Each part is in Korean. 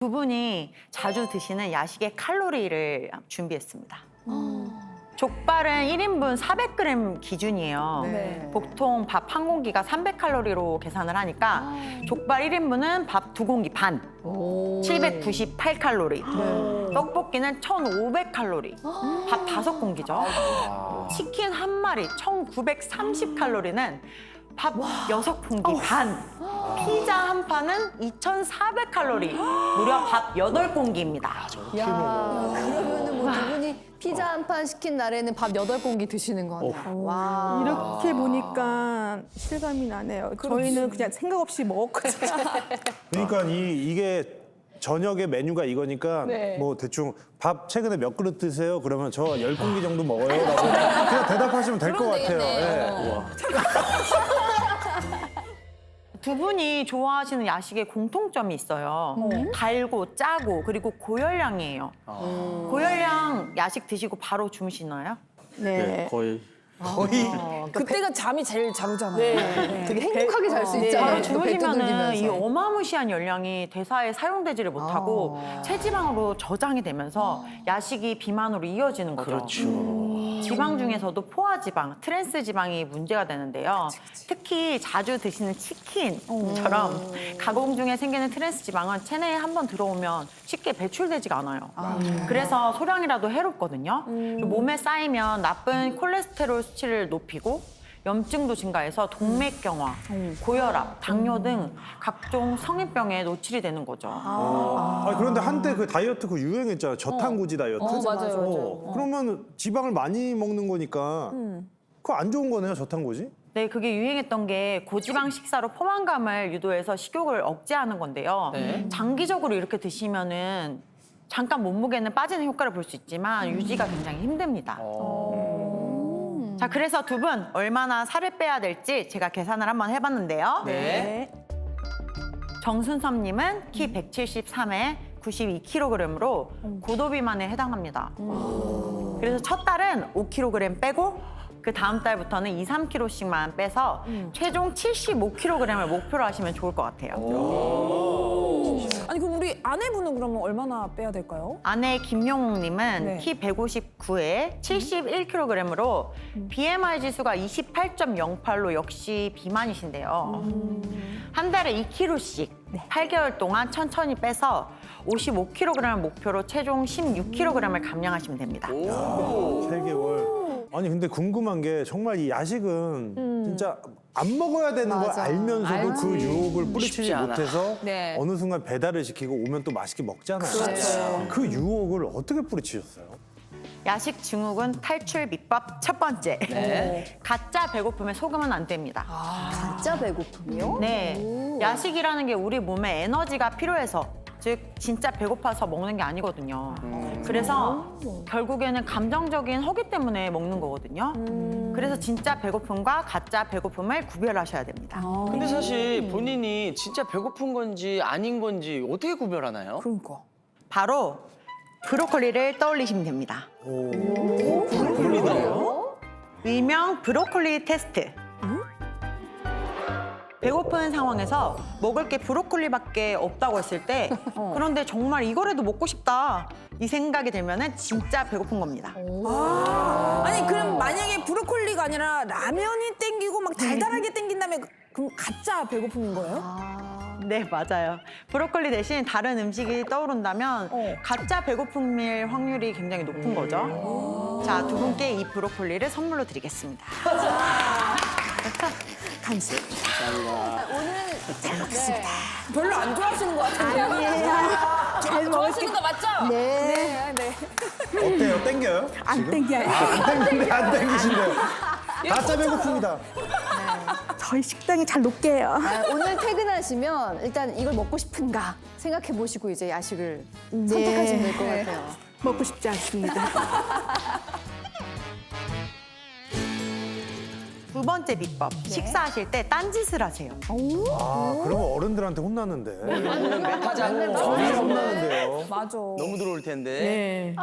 두 분이 자주 드시는 야식의 칼로리를 준비했습니다. 족발은 1인분 400g 기준이에요. 네. 보통 밥 한 공기가 300칼로리로 계산을 하니까 족발 1인분은 밥 2공기 반, 798칼로리. 떡볶이는 1,500칼로리, 밥 5공기죠. 치킨 한 마리 1,930칼로리는 밥 6공기 반, 피자 한 판은 2,400칼로리, 무려 밥 8공기입니다. 야, 그러면은 뭐 두 분이 피자 한 판 시킨 날에는 밥 8공기 드시는 거네요. 와. 이렇게 보니까 실감이 나네요. 저희는 그냥 생각 없이 먹었거든요. 그러니까 이게 저녁에 메뉴가 이거니까 네. 뭐 대충 밥 최근에 몇 그릇 드세요? 그러면 저 10공기 정도 먹어요. 라고 그냥 대답하시면 될 것 같아요. 예. 두 분이 좋아하시는 야식에 공통점이 있어요. 달고 짜고 그리고 고열량이에요. 고열량 야식 드시고 바로 주무시나요? 네. 거의. 그때가 잠이 제일 잘 오잖아요. 되게 행복하게 잘 수 바로 있잖아요. 또 주무시면은 배 이 두들기면서. 어마무시한 열량이 대사에 사용되지를 못하고 체지방으로 저장이 되면서 야식이 비만으로 이어지는 거죠. 그렇죠. 지방 중에서도 포화지방, 트랜스 지방이 문제가 되는데요. 특히 자주 드시는 치킨처럼 가공 중에 생기는 트랜스 지방은 체내에 한번 들어오면 쉽게 배출되지가 않아요. 그래서 소량이라도 해롭거든요. 그리고 몸에 쌓이면 나쁜 콜레스테롤 수치를 높이고 염증도 증가해서 동맥경화, 고혈압, 당뇨 등 각종 성인병에 노출이 되는 거죠. 그런데 한때 그 다이어트 그 유행했잖아요. 저탄고지 다이어트. 맞아요. 그러면 지방을 많이 먹는 거니까 그거 안 좋은 거네요, 저탄고지? 네, 그게 유행했던 게 고지방 식사로 포만감을 유도해서 식욕을 억제하는 건데요. 장기적으로 이렇게 드시면은 잠깐 몸무게는 빠지는 효과를 볼 수 있지만 유지가 굉장히 힘듭니다. 자, 그래서 두 분 얼마나 살을 빼야 될지 제가 계산을 한번 해봤는데요. 네. 정순섭님은 키 173에 92kg으로 고도비만에 해당합니다. 그래서 첫 달은 5kg 빼고 그 다음 달부터는 2, 3kg씩만 빼서 최종 75kg을 목표로 하시면 좋을 것 같아요. 아니 그럼 우리 아내분은 그러면 얼마나 빼야 될까요? 아내 김용욱님은 네. 키 159에 71kg으로 BMI 지수가 28.08로 역시 비만이신데요. 한 달에 2kg씩 8개월 동안 천천히 빼서 55kg을 목표로 최종 16kg을 감량하시면 됩니다. 3개월. 아니 근데 궁금한 게 정말 이 야식은 진짜 안 먹어야 되는 걸 맞아. 알면서도 알지. 그 유혹을 뿌리치지 쉽지 않아. 못해서 네. 어느 순간 배달을 시키고 오면 또 맛있게 먹잖아요. 그 유혹을 어떻게 뿌리치셨어요? 야식 증후군 탈출 비법 첫 번째. 가짜 배고픔에 속으면 안 됩니다. 가짜 배고픔이요? 네, 야식이라는 게 우리 몸에 에너지가 필요해서 즉 진짜 배고파서 먹는 게 아니거든요. 그래서 결국에는 감정적인 허기 때문에 먹는 거거든요. 그래서 진짜 배고픔과 가짜 배고픔을 구별하셔야 됩니다. 근데 사실 본인이 진짜 배고픈 건지 아닌 건지 어떻게 구별하나요? 그러니까. 바로 브로콜리를 떠올리시면 됩니다. 일명 브로콜리 테스트. 배고픈 상황에서 먹을 게 브로콜리밖에 없다고 했을 때 그런데 정말 이거라도 먹고 싶다 이 생각이 들면은 진짜 배고픈 겁니다. 아니 그럼 만약에 브로콜리가 아니라 라면이 땡기고 막 달달하게 땡긴다면 그럼 가짜 배고픔인 거예요? 네, 맞아요. 브로콜리 대신 다른 음식이 떠오른다면 가짜 배고픔일 확률이 굉장히 높은 거죠. 자, 두 분께 이 브로콜리를 선물로 드리겠습니다. 별로 안 좋아하시는 것 같은데요? 잘 좋아하시는 거 맞죠? 네. 어때요? 땡겨요? 안 땡겨요. 안 땡기는데 안 땡기신데요. 가짜 배고픕니다. 저희 식당이 잘 높게요. 오늘 퇴근하시면 일단 이걸 먹고 싶은가 생각해 보시고 이제 야식을 선택하시면 될 것 같아요. 먹고 싶지 않습니다. 두 번째 비법, 식사하실 때 딴짓을 하세요. 그러면 어른들한테 혼났는데. 하자. 정말 혼나는데요. 맞아. 너무 들어올 텐데. 네.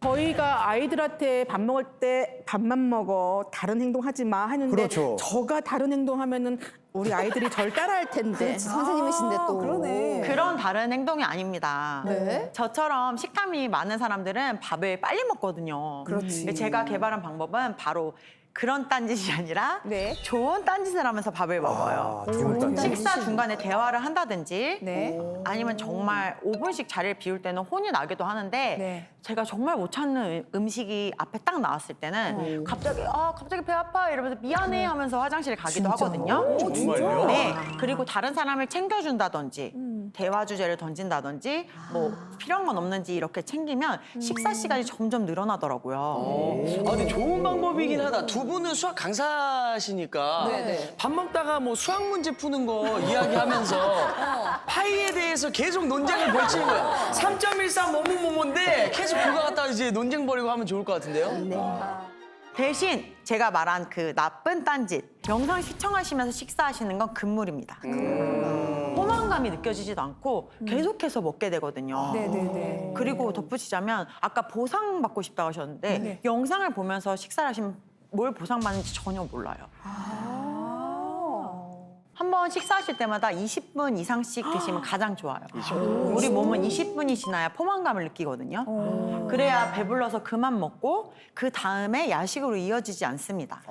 저희가 아이들한테 밥 먹을 때 밥만 먹어 다른 행동 하지 마 하는데 그렇죠. 저가 다른 행동 하면은 우리 아이들이 절 따라할 텐데. 선생님이신데 또. 그러네. 그런 다른 행동이 아닙니다. 네. 저처럼 식탐이 많은 사람들은 밥을 빨리 먹거든요. 그렇지. 제가 개발한 방법은 바로 그런 딴짓이 아니라 네. 좋은 딴짓을 하면서 밥을 먹어요. 좋은 딴짓. 식사 중간에 대화를 한다든지 네. 아니면 정말 5분씩 자리를 비울 때는 혼이 나기도 하는데 네. 제가 정말 못 찾는 음식이 앞에 딱 나왔을 때는 갑자기 배 아파 이러면서 미안해 하면서 화장실 가기도 하거든요. 정말요? 네. 그리고 다른 사람을 챙겨준다든지 대화 주제를 던진다든지 뭐 필요한 건 없는지 이렇게 챙기면 식사 시간이 점점 늘어나더라고요. 근데 좋은 방법이긴 하다. 두 분은 수학 강사시니까 네네. 밥 먹다가 뭐 수학 문제 푸는 거 이야기하면서 파이에 대해서 계속 논쟁을 벌이는 거야. 3.14 뭐뭐뭐인데 계속 그거 갖다가 이제 논쟁 벌이고 하면 좋을 것 같은데요? 대신 제가 말한 그 나쁜 딴짓 영상 시청하시면서 식사하시는 건 금물입니다. 포만감이 느껴지지도 않고 계속해서 먹게 되거든요. 네네네. 그리고 덧붙이자면 아까 보상받고 싶다고 하셨는데 영상을 보면서 식사를 하시면 뭘 보상받는지 전혀 몰라요. 한번 식사하실 때마다 20분 이상씩 드시면 가장 좋아요. 우리 몸은 20분이 지나야 포만감을 느끼거든요. 그래야 배불러서 그만 먹고 그 다음에 야식으로 이어지지 않습니다.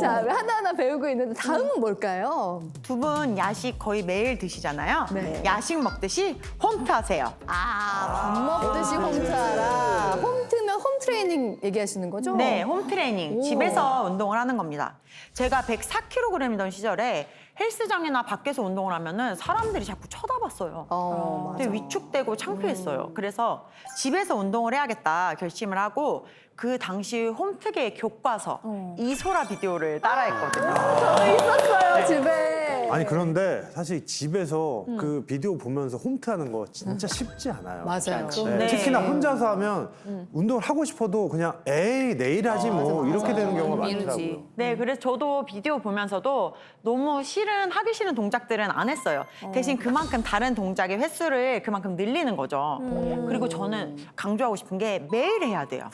자, 하나하나 배우고 있는데 다음은 뭘까요? 두 분 야식 거의 매일 드시잖아요. 네. 야식 먹듯이 홈트하세요. 밥 먹듯이 홈트하라. 홈트면 홈트레이닝 얘기하시는 거죠? 네, 홈트레이닝. 오. 집에서 운동을 하는 겁니다. 제가 104kg이던 시절에 헬스장이나 밖에서 운동을 하면은 사람들이 자꾸 쳐다봤어요. 맞아. 되게 위축되고 창피했어요. 그래서 집에서 운동을 해야겠다 결심을 하고 그 당시 홈트계의 교과서 이소라 비디오를 따라했거든요. 있었어요, 집에. 아니 그런데 사실 집에서 그 비디오 보면서 홈트하는 거 진짜 쉽지 않아요. 맞아요. 네, 네. 특히나 혼자서 하면 운동을 하고 싶어도 그냥 에이 내일 하지 뭐 이렇게 되는 경우가 많더라고요. 네, 그래서 저도 비디오 보면서도 너무 하기 싫은 동작들은 안 했어요. 대신 그만큼 다른 동작의 횟수를 그만큼 늘리는 거죠. 그리고 저는 강조하고 싶은 게 매일 해야 돼요.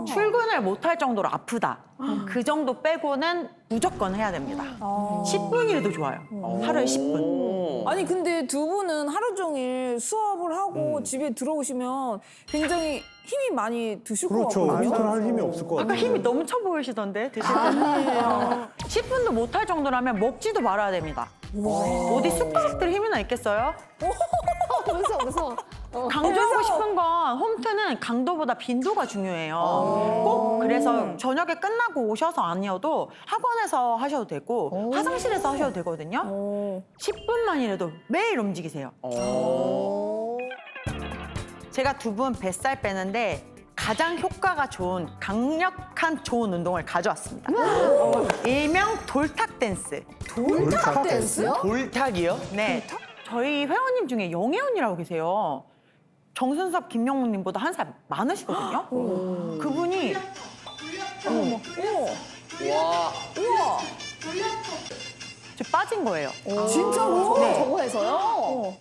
출근을 못할 정도로 아프다. 그 정도 빼고는 무조건 해야 됩니다. 10분이라도 좋아요. 하루에 10분. 아니 근데 두 분은 하루 종일 수업을 하고 집에 들어오시면 굉장히 힘이 많이 드실 것 그렇죠. 같거든요. 홈트를 할 힘이 없을 것 아까 같아요. 힘이 넘쳐 보이시던데 드실 때는 10분도 못할 정도라면 먹지도 말아야 됩니다. 어디 숟가락들 힘이나 있겠어요? 무서워. 강조하고 싶은 건 홈트는 강도보다 빈도가 중요해요. 꼭 그래서 저녁에 끝나고 오셔서 아니어도 학원에서 하셔도 되고 화장실에서 하셔도 되거든요. 10분만이라도 매일 움직이세요. 제가 두 분 뱃살 빼는데 가장 효과가 좋은 강력한 좋은 운동을 가져왔습니다. 일명 돌탁 댄스. 돌탑 댄스요? 돌탁이요? 네. 저희 회원님 중에 영애 언니라고 계세요. 정순섭, 김영웅님보다 한 살 많으시거든요. 그분이 와. 우와. 저 빠진 거예요. 진짜로? 네. 저거 해서요?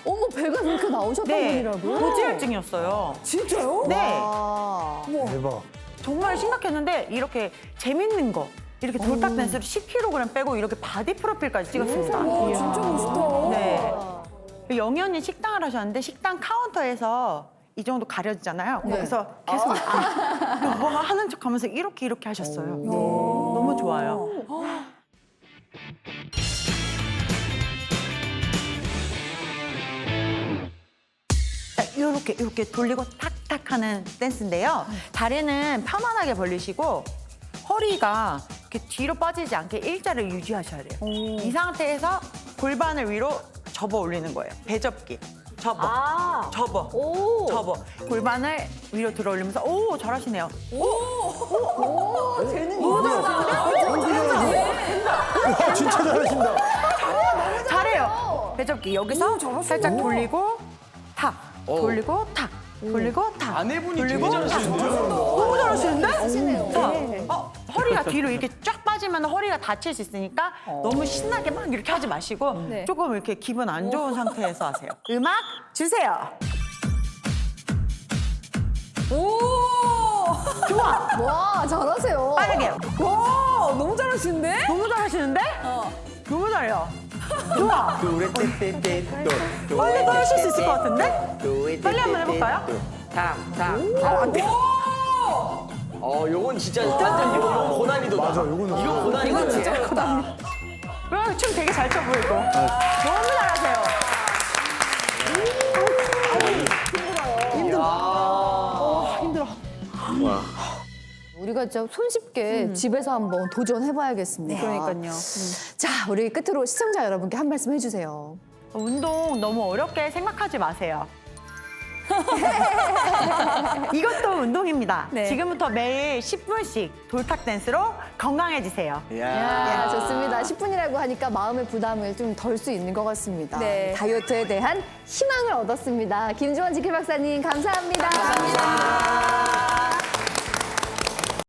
어머, 배가 그렇게 나오셨던 네. 분이라고요? 고지혈증이었어요. 진짜요? 네. 아. 대박. 정말 심각했는데 이렇게 재밌는 거. 이렇게 돌탁 댄스를 10kg 빼고 이렇게 바디 프로필까지 찍었습니다. 와 진짜 멋있다. 네. 영희 언니 식당을 하셨는데 식당 카운터에서 이 정도 가려지잖아요. 그래서 계속 뭐 하는 척 하면서 이렇게 하셨어요. 너무 좋아요. 자, 이렇게 돌리고 탁탁 하는 댄스인데요. 다리는 편안하게 벌리시고 허리가 이렇게 뒤로 빠지지 않게 일자를 유지하셔야 돼요. 이 상태에서 골반을 위로 접어 올리는 거예요. 배접기. 접어. 접어. 오. 접어. 골반을 위로 들어 올리면서 오, 잘하시네요. 진짜 잘하신다. 잘해요. 배접기 여기서 살짝 돌리고 탁. 돌리고 탁. 돌리고 탁. 아내분이 돌리고 되게 탁. 잘하시는데요? 너무 잘하시는데? 하시네요. 자, 허리가 뒤로 이렇게 쫙 빠지 빠지면 허리가 다칠 수 있으니까 너무 신나게 막 이렇게 하지 마시고 네. 조금 이렇게 기분 안 좋은 상태에서 하세요. 음악 주세요. 오! 좋아. 와, 잘하세요. 빠르게. 와, 너무 잘하시는데? 너무 잘하시는데? 너무 잘해요. 좋아. 빨리 또 하실 수 있을 것 같은데? 빨리 한번 해볼까요? 요건 진짜 완전 이거 고난이도다. 맞아, 요거는. 이거 고난이도. 이건 진짜 어렵다. 춤 되게 잘 춰 보이고. 너무 잘하세요. 우리가 진짜 손쉽게 집에서 한번 도전해봐야겠습니다. 그러니까요. 자, 우리 끝으로 시청자 여러분께 한 말씀 해주세요. 운동 너무 어렵게 생각하지 마세요. 이것도 운동입니다. 네. 지금부터 매일 10분씩 돌탁 댄스로 건강해지세요. 야, 좋습니다. 10분이라고 하니까 마음의 부담을 좀 덜 수 있는 것 같습니다. 네. 다이어트에 대한 희망을 얻었습니다. 김주원 지킬 박사님, 감사합니다. 감사합니다.